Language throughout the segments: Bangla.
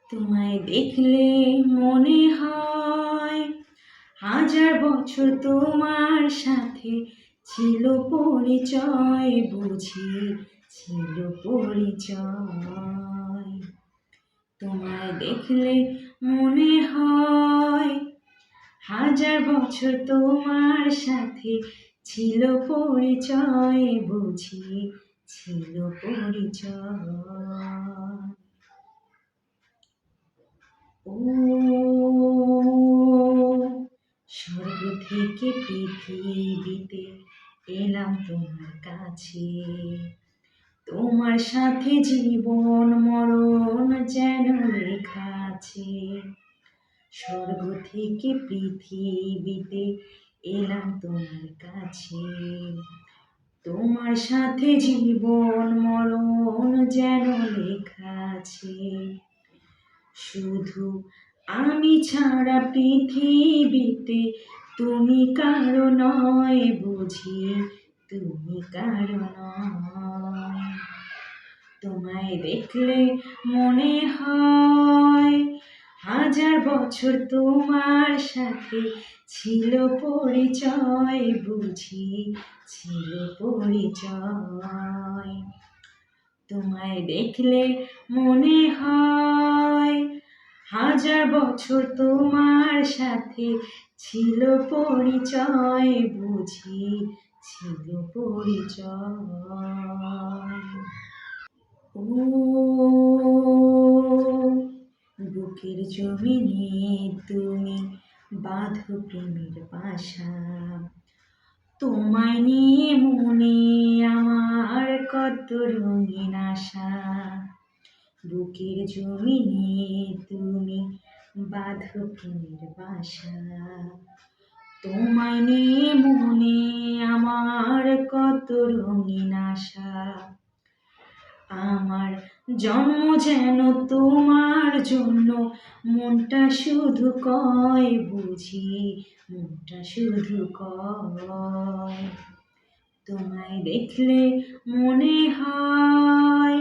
তোমায় দেখলে মনে হয় হাজার বছর তোমার সাথে ছিল পরিচয়, বুঝি ছিল পরিচয়। তোমায় দেখলে মনে হয় হাজার বছর তোমার সাথে ছিল পরিচয়, বুঝি ছিল পরিচয়। ও স্বর্গ থেকে পৃথিবীতে এলাম তোমার কাছে, তোমার সাথে জীবন মরণ যেন লেখা আছে। স্বর্গ থেকে পৃথিবীতে এলাম তোমার কাছে, তোমার সাথে জীবন মরণ যেন লেখা আছে। শুধু আমি ছাড়া পৃথিবীতে তুমি কারো নয়, বুঝি তুমি কারো নয়। তোমায় দেখলে মনে হয় হাজার বছর তোমার সাথে ছিল পরিচয়, বুঝি ছিল পরিচয়। তোমায় দেখলে মনে হয় হাজার বছর তোমার সাথে ছিল পরিচয়, বুঝি ছিল পরিচয়। ও বুকের জমিনে তুমি বাঁধো প্রেমের বাসা, তোমায় নিয়ে মনে আমার কত রঙিন আশা। বুকের জমিনে তুমি বাঁধো প্রেমের বাসা, তোমায় নিয়ে মনে আমার কত রঙিন আশা। আমার জন্ম যেন তোমার জন্য, মনটা শুধু কয়, বুঝি মনটা শুধু কয়। তোমায় দেখলে মনে হয়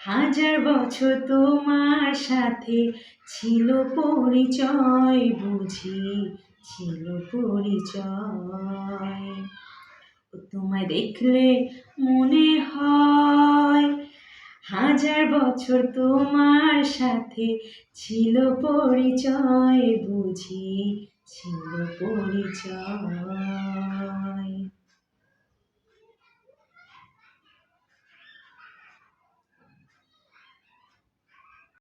হাজার বছর তোমার সাথে ছিল পরিচয়, বুঝি ছিল পরিচয়। তোমায় দেখলে মনে হয় হাজার বছর তোমার সাথে ছিল পরিচয়, বুঝি ছিল পরিচয়।